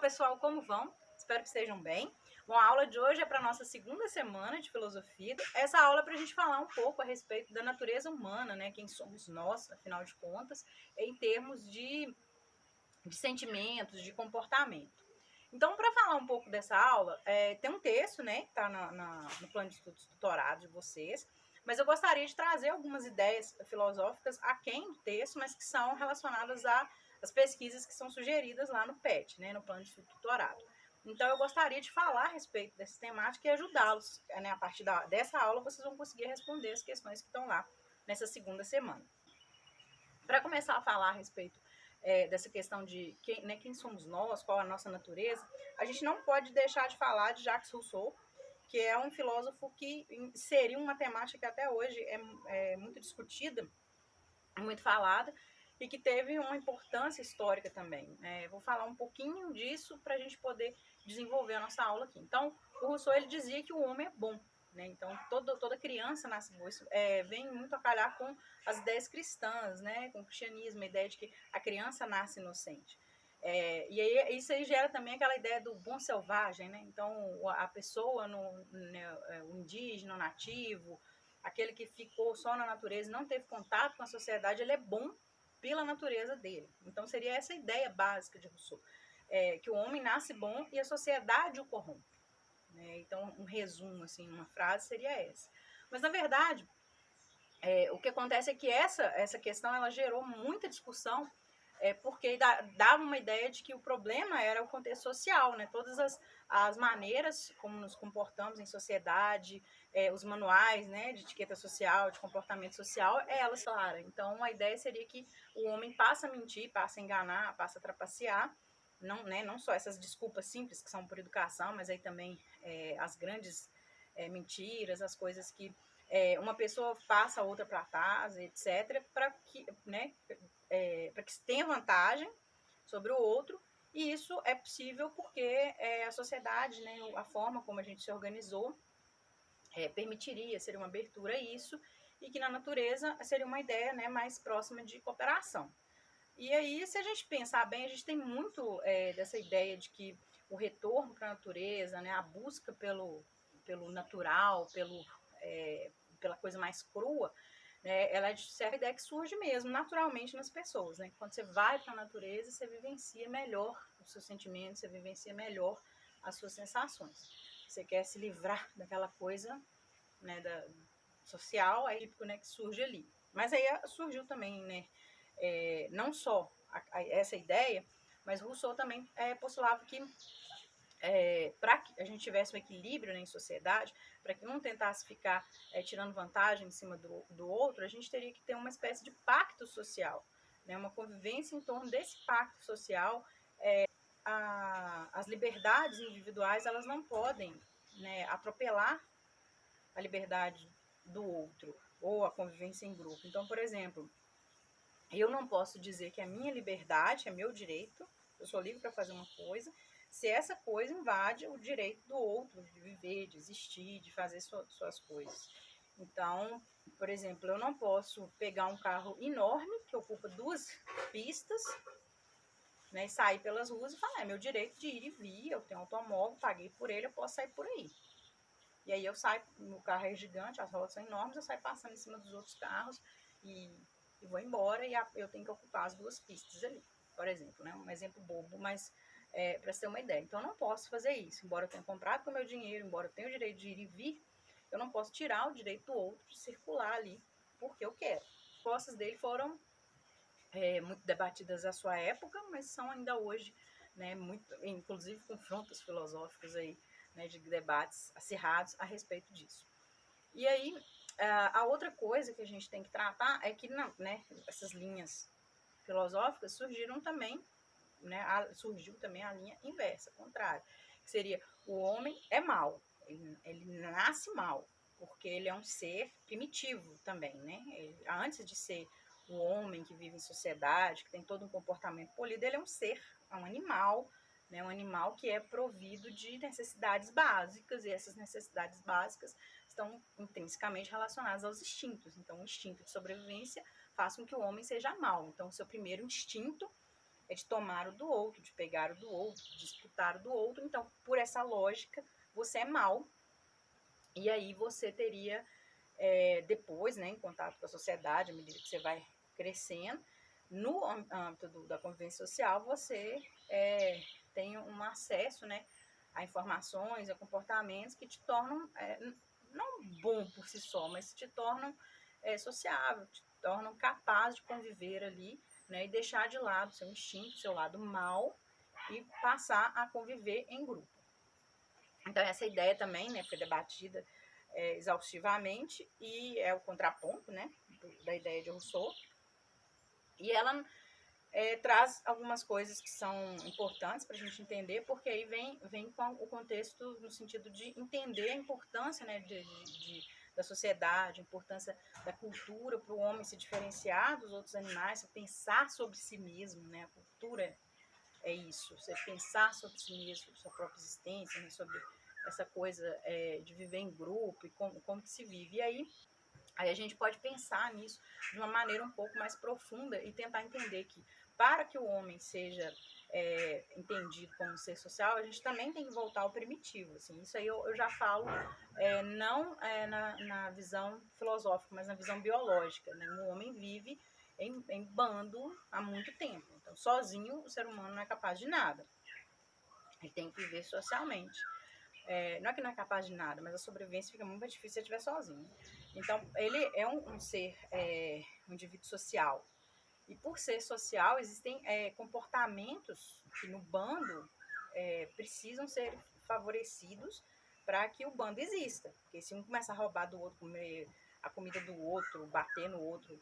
pessoal, como vão? Espero que estejam bem. Bom, a aula de hoje é para a nossa segunda semana de filosofia. Essa aula é para a gente falar um pouco a respeito da natureza humana, né? Quem somos nós, afinal de contas, em termos de sentimentos, de comportamento. Então, para falar um pouco dessa aula, tem um texto, né, que está no plano de estudos tutorado de vocês, mas eu gostaria de trazer algumas ideias filosóficas aquém do texto, mas que são relacionadas às pesquisas que são sugeridas lá no PET, né, no plano de estudo tutorado. Então, eu gostaria de falar a respeito dessa temática e ajudá-los, né, a partir dessa aula vocês vão conseguir responder as questões que estão lá nessa segunda semana. Para começar a falar a respeito dessa questão de quem somos nós, qual a nossa natureza, a gente não pode deixar de falar de Jacques Rousseau, que é um filósofo que inseriu uma temática que até hoje é muito discutida, muito falada, e que teve uma importância histórica também. Vou falar um pouquinho disso para a gente poder desenvolver a nossa aula aqui. Então, o Rousseau ele dizia que o homem é bom, né? Então, toda criança nasce boa. Isso vem muito a calhar com as ideias cristãs, né? Com o cristianismo, a ideia de que a criança nasce inocente. E aí, isso aí gera também aquela ideia do bom selvagem, né? Então, a pessoa, o indígena, o nativo, aquele que ficou só na natureza e não teve contato com a sociedade, ele é bom pela natureza dele. Então, seria essa a ideia básica de Rousseau. Que o homem nasce bom e a sociedade o corrompe. Né? Então, um resumo, assim, uma frase seria essa. Mas, na verdade, o que acontece é que essa questão ela gerou muita discussão, porque dava uma ideia de que o problema era o contexto social, né? Todas as maneiras como nos comportamos em sociedade, os manuais, né, de etiqueta social, de comportamento social, elas claro. Então, a ideia seria que o homem passa a mentir, passa a enganar, passa a trapacear, não só essas desculpas simples que são por educação, mas aí também as grandes mentiras, as coisas que uma pessoa passa a outra para trás, etc., para que, né, para que se tenha vantagem sobre o outro, e isso é possível porque a sociedade, né, a forma como a gente se organizou, permitiria, seria uma abertura a isso, e que na natureza seria uma ideia, né, mais próxima de cooperação. E aí, se a gente pensar bem, a gente tem muito dessa ideia de que o retorno para a natureza, né, a busca pelo natural, pela coisa mais crua, né, ela é de certa ideia que surge mesmo naturalmente nas pessoas. Né? Quando você vai para a natureza, você vivencia melhor os seus sentimentos, você vivencia melhor as suas sensações. Você quer se livrar daquela coisa, né, social, aí né, que surge ali. Mas aí surgiu também, né, não só essa ideia, mas Rousseau também postulava que para que a gente tivesse um equilíbrio, né, em sociedade, para que um tentasse ficar tirando vantagem em cima do outro, a gente teria que ter uma espécie de pacto social, né, uma convivência em torno desse pacto social. As liberdades individuais elas não podem, né, atropelar a liberdade do outro ou a convivência em grupo. Então, por exemplo, eu não posso dizer que a minha liberdade é meu direito, eu sou livre para fazer uma coisa, se essa coisa invade o direito do outro de viver, de existir, de fazer suas coisas. Então, por exemplo, eu não posso pegar um carro enorme que ocupa 2 pistas, né, e sair pelas ruas e falar, é meu direito de ir e vir, eu tenho automóvel, paguei por ele, eu posso sair por aí. E aí eu saio, o carro é gigante, as rodas são enormes, eu saio passando em cima dos outros carros e vou embora e eu tenho que ocupar as 2 pistas ali, por exemplo, né? Um exemplo bobo, mas para você ter uma ideia. Então eu não posso fazer isso, embora eu tenha comprado com o meu dinheiro, embora eu tenha o direito de ir e vir, eu não posso tirar o direito do outro de circular ali porque eu quero. As propostas dele foram muito debatidas à sua época, mas são ainda hoje, né, muito, inclusive confrontos filosóficos aí, né, de debates acirrados a respeito disso. E aí, a outra coisa que a gente tem que tratar é que, né, essas linhas filosóficas surgiram também, né, surgiu também a linha inversa, contrária, que seria o homem é mau, ele nasce mau, porque ele é um ser primitivo também, né? Antes de ser o homem que vive em sociedade, que tem todo um comportamento polido, ele é um ser, é um animal, né? Um animal que é provido de necessidades básicas, e essas necessidades básicas estão intrinsecamente relacionadas aos instintos. Então, o instinto de sobrevivência faz com que o homem seja mau. Então, o seu primeiro instinto é de tomar o do outro, de pegar o do outro, de disputar o do outro. Então, por essa lógica, você é mal, e aí você teria, depois, né, em contato com a sociedade, à medida que você vai crescendo, no âmbito da convivência social, você tem um acesso, né, a informações, a comportamentos que te tornam, não bom por si só, mas te tornam sociável, te tornam capaz de conviver ali, né, e deixar de lado seu instinto, seu lado mal, e passar a conviver em grupo. Então, essa ideia também, né, foi debatida exaustivamente, e é o contraponto, né, da ideia de Rousseau. E ela traz algumas coisas que são importantes para a gente entender, porque aí vem com o contexto no sentido de entender a importância, né, da sociedade, a importância da cultura para o homem se diferenciar dos outros animais, pensar sobre si mesmo, né, a cultura é isso, você pensar sobre si mesmo, sobre sua própria existência, né, sobre essa coisa de viver em grupo e como que se vive. E aí a gente pode pensar nisso de uma maneira um pouco mais profunda e tentar entender que, para que o homem seja entendido como um ser social, a gente também tem que voltar ao primitivo. Assim. Isso aí eu já falo não na visão filosófica, mas na visão biológica. Né? O homem vive em bando há muito tempo. Então, sozinho, o ser humano não é capaz de nada. Ele tem que viver socialmente. Não é que não é capaz de nada, mas a sobrevivência fica muito mais difícil se ele estiver sozinho. Então, ele é um ser, um indivíduo social. E por ser social, existem comportamentos que no bando precisam ser favorecidos para que o bando exista. Porque se um começar a roubar do outro, comer a comida do outro, bater no outro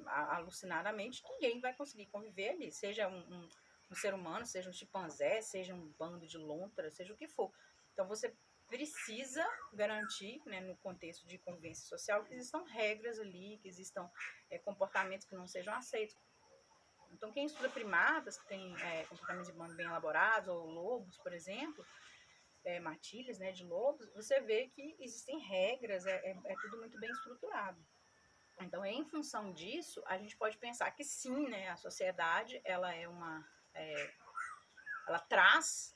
alucinadamente, ninguém vai conseguir conviver ali. Seja um ser humano, seja um chimpanzé, seja um bando de lontras, seja o que for. Então, você precisa garantir, né, no contexto de convivência social, que existam regras ali, que existam comportamentos que não sejam aceitos. Então, quem estuda primatas, que tem comportamentos de bando bem elaborados, ou lobos, por exemplo, matilhas, né, de lobos, você vê que existem regras, é tudo muito bem estruturado. Então, em função disso, a gente pode pensar que sim, né, a sociedade, ela ela traz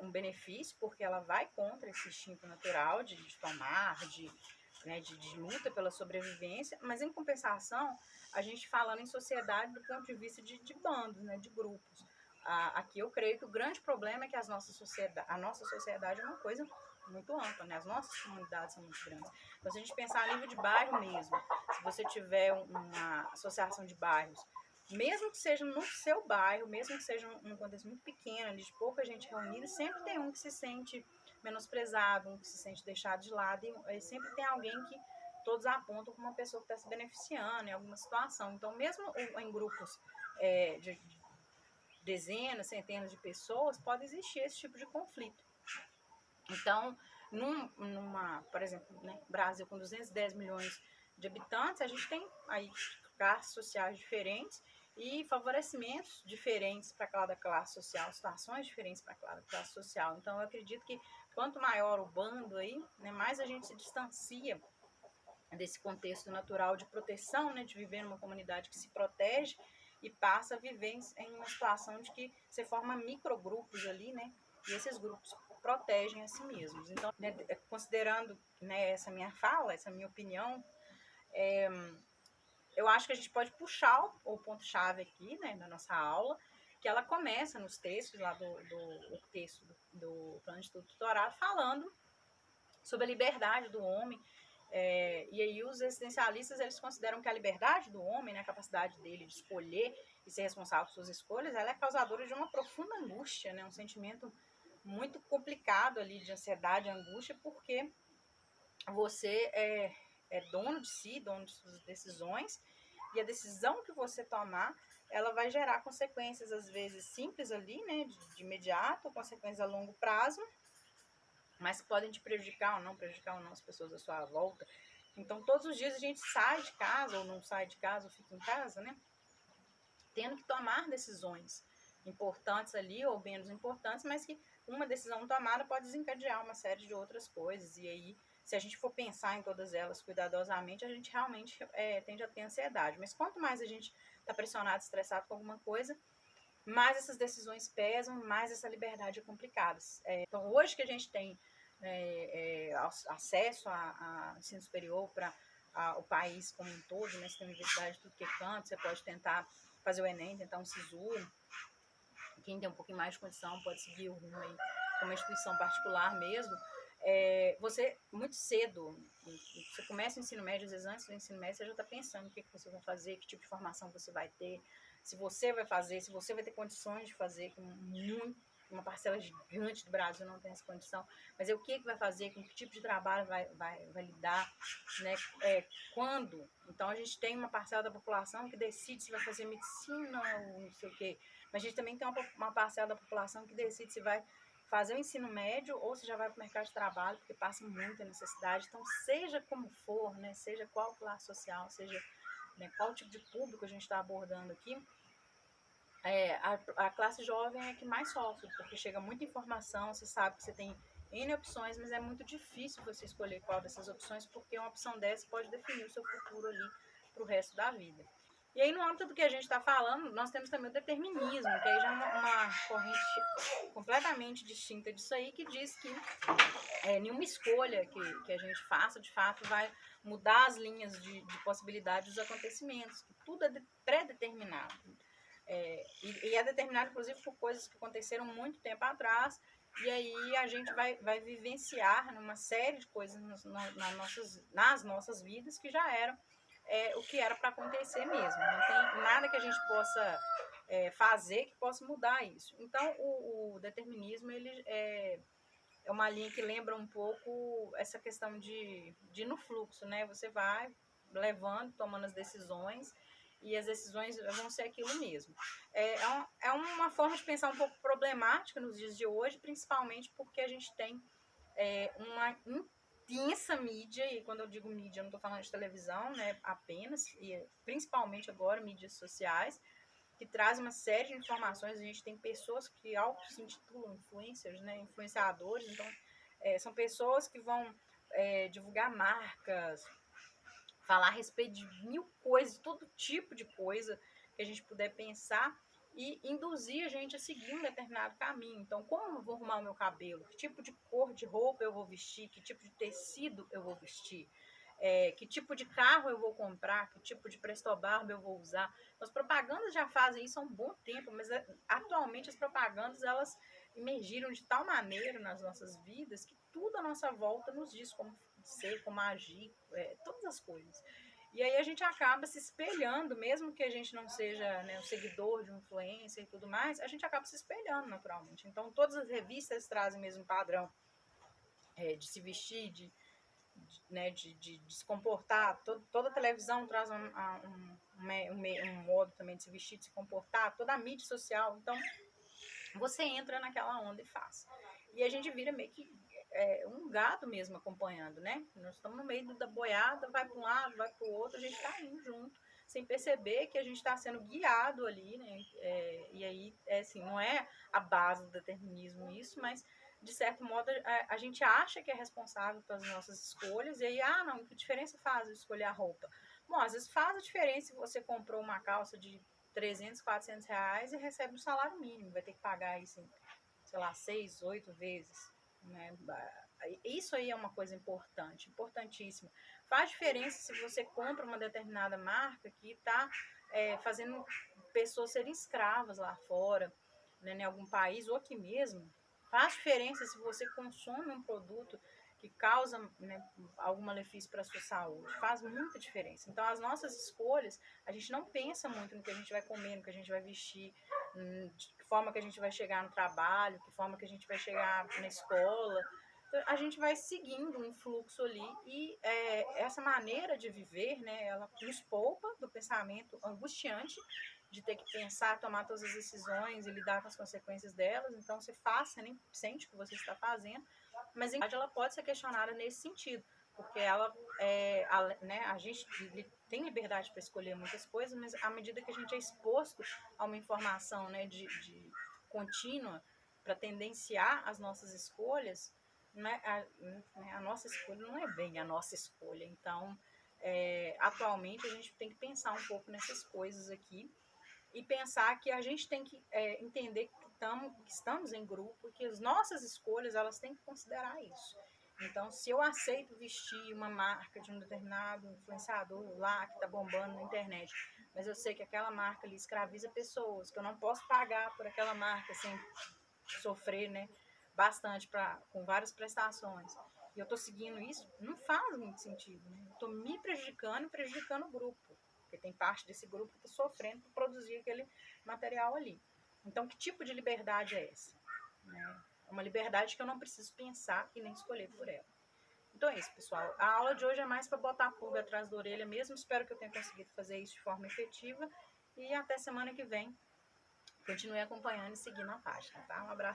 um benefício, porque ela vai contra esse instinto natural de tomar, de luta pela sobrevivência, mas em compensação, a gente falando em sociedade do ponto de vista de bandos, né, de grupos. Aqui eu creio que o grande problema é que a nossa sociedade é uma coisa muito ampla, né? As nossas comunidades são muito grandes. Então, se a gente pensar a nível de bairro mesmo, se você tiver uma associação de bairros, mesmo que seja no seu bairro, mesmo que seja um contexto muito pequeno, de pouca gente reunida, sempre tem um que se sente menosprezado, um que se sente deixado de lado, e sempre tem alguém que todos apontam como uma pessoa que está se beneficiando em alguma situação. Então, mesmo em grupos de dezenas, centenas de pessoas, pode existir esse tipo de conflito. Então, por exemplo, né, Brasil com 210 milhões de habitantes, a gente tem aí classes sociais diferentes e favorecimentos diferentes para cada classe social, situações diferentes para cada classe social. Então, eu acredito que quanto maior o bando aí, né, mais a gente se distancia desse contexto natural de proteção, né, de viver numa comunidade que se protege e passa a viver em uma situação de que você forma microgrupos ali, né, e esses grupos protegem a si mesmos. Então, né, considerando, né, essa minha fala, essa minha opinião, eu acho que a gente pode puxar o ponto-chave aqui, né, da nossa aula, que ela começa nos textos lá do texto do plano de estudo tutorado, falando sobre a liberdade do homem. E aí os existencialistas, eles consideram que a liberdade do homem, né, a capacidade dele de escolher e ser responsável por suas escolhas, ela é causadora de uma profunda angústia, né, um sentimento muito complicado ali de ansiedade e angústia, porque você é dono de si, dono de suas decisões, e a decisão que você tomar, ela vai gerar consequências, às vezes, simples ali, né, de imediato, consequências a longo prazo, mas que podem te prejudicar ou não as pessoas à sua volta. Então, todos os dias a gente sai de casa, ou não sai de casa, ou fica em casa, né, tendo que tomar decisões importantes ali, ou menos importantes, mas que uma decisão tomada pode desencadear uma série de outras coisas, e aí, se a gente for pensar em todas elas cuidadosamente, a gente realmente tende a ter ansiedade. Mas quanto mais a gente está pressionado, estressado com alguma coisa, mais essas decisões pesam, mais essa liberdade é complicada. Então, hoje que a gente tem acesso a ensino superior para o país como um todo, né? Você tem universidade de tudo que é canto, você pode tentar fazer o Enem, tentar um SISU. Quem tem um pouquinho mais de condição pode seguir o rumo aí, como uma instituição particular mesmo. Você, muito cedo, você começa o ensino médio, às vezes antes do ensino médio, você já está pensando o que você vai fazer, que tipo de formação você vai ter, se você vai fazer, se você vai ter condições de fazer, com uma parcela gigante do Brasil não tem essa condição, mas o que vai fazer, com que tipo de trabalho vai lidar, né? Quando? Então, a gente tem uma parcela da população que decide se vai fazer medicina ou não sei o quê, mas a gente também tem uma parcela da população que decide se vai fazer o ensino médio ou se já vai para o mercado de trabalho, porque passa muita necessidade. Então, seja como for, né, seja qual classe social, seja, né, qual tipo de público a gente está abordando aqui, a classe jovem é que mais sofre, porque chega muita informação, você sabe que você tem N opções, mas é muito difícil você escolher qual dessas opções, porque uma opção dessa pode definir o seu futuro ali para o resto da vida. E aí, no âmbito do que a gente está falando, nós temos também o determinismo, que aí já é uma corrente completamente distinta disso aí, que diz que nenhuma escolha que a gente faça, de fato, vai mudar as linhas de possibilidade dos acontecimentos, que tudo é pré-determinado. E é determinado, inclusive, por coisas que aconteceram muito tempo atrás, e aí a gente vai vivenciar numa série de coisas nas nossas vidas que já eram o que era para acontecer mesmo. Não tem nada que a gente possa fazer que possa mudar isso. Então, o determinismo, ele é uma linha que lembra um pouco essa questão de ir no fluxo, né? Você vai levando, tomando as decisões, e as decisões vão ser aquilo mesmo. É uma forma de pensar um pouco problemática nos dias de hoje, principalmente porque a gente tem uma intensa mídia, e quando eu digo mídia, eu não estou falando de televisão, né, apenas, e principalmente agora, mídias sociais, que traz uma série de informações. A gente tem pessoas que se intitulam influencers, né, influenciadores, então são pessoas que vão divulgar marcas, falar a respeito de mil coisas, todo tipo de coisa que a gente puder pensar e induzir a gente a seguir um determinado caminho. Então, como eu vou arrumar o meu cabelo? Que tipo de cor de roupa eu vou vestir? Que tipo de tecido eu vou vestir? Que tipo de carro eu vou comprar? Que tipo de prestobarba eu vou usar? As propagandas já fazem isso há um bom tempo, mas atualmente as propagandas, elas emergiram de tal maneira nas nossas vidas que tudo à nossa volta nos diz como ser, como agir, todas as coisas. E aí a gente acaba se espelhando, mesmo que a gente não seja, né, um seguidor de um influencer e tudo mais, a gente acaba se espelhando naturalmente. Então, todas as revistas trazem o mesmo padrão de se vestir, né, de se comportar. Toda a televisão traz um modo também de se vestir, de se comportar. Toda a mídia social. Então, você entra naquela onda e faz. E a gente vira meio que um gado mesmo acompanhando, né? Nós estamos no meio da boiada, vai para um lado, vai para o outro, a gente está indo junto, sem perceber que a gente está sendo guiado ali, né? E aí, assim, não é a base do determinismo isso, mas de certo modo a gente acha que é responsável pelas nossas escolhas, e aí, não, que diferença faz eu escolher a roupa? Bom, às vezes faz a diferença se você comprou uma calça de 300, 400 reais e recebe um salário mínimo, vai ter que pagar isso em, sei lá, 6, 8 vezes, né? Isso aí é uma coisa importante, importantíssima. Faz diferença se você compra uma determinada marca que está fazendo pessoas serem escravas lá fora, né, em algum país ou aqui mesmo. Faz diferença se você consome um produto que causa, né, algum malefício para a sua saúde. Faz muita diferença. Então, as nossas escolhas, a gente não pensa muito no que a gente vai comer, no que a gente vai vestir, de que forma que a gente vai chegar no trabalho, que forma que a gente vai chegar na escola. Então, a gente vai seguindo um fluxo ali e essa maneira de viver, né, ela nos poupa do pensamento angustiante de ter que pensar, tomar todas as decisões e lidar com as consequências delas. Então, você faz, você nem sente o que você está fazendo, mas em verdade ela pode ser questionada nesse sentido, porque ela, né, a gente tem liberdade para escolher muitas coisas, mas à medida que a gente é exposto a uma informação, né, de contínua para tendenciar as nossas escolhas, né, a nossa escolha não é bem a nossa escolha. Então, atualmente a gente tem que pensar um pouco nessas coisas aqui e pensar que a gente tem que entender que estamos em grupo, que as nossas escolhas elas têm que considerar isso. Então, se eu aceito vestir uma marca de um determinado influenciador lá que está bombando na internet, mas eu sei que aquela marca ali escraviza pessoas, que eu não posso pagar por aquela marca sem sofrer, né, bastante com várias prestações, e eu estou seguindo isso, não faz muito sentido, né? Eu estou me prejudicando e prejudicando o grupo, porque tem parte desse grupo que está sofrendo por produzir aquele material ali. Então, que tipo de liberdade é essa? Né? É uma liberdade que eu não preciso pensar e nem escolher por ela. Então é isso, pessoal. A aula de hoje é mais para botar a pulga atrás da orelha mesmo. Espero que eu tenha conseguido fazer isso de forma efetiva. E até semana que vem. Continue acompanhando e seguindo a página, tá? Um abraço.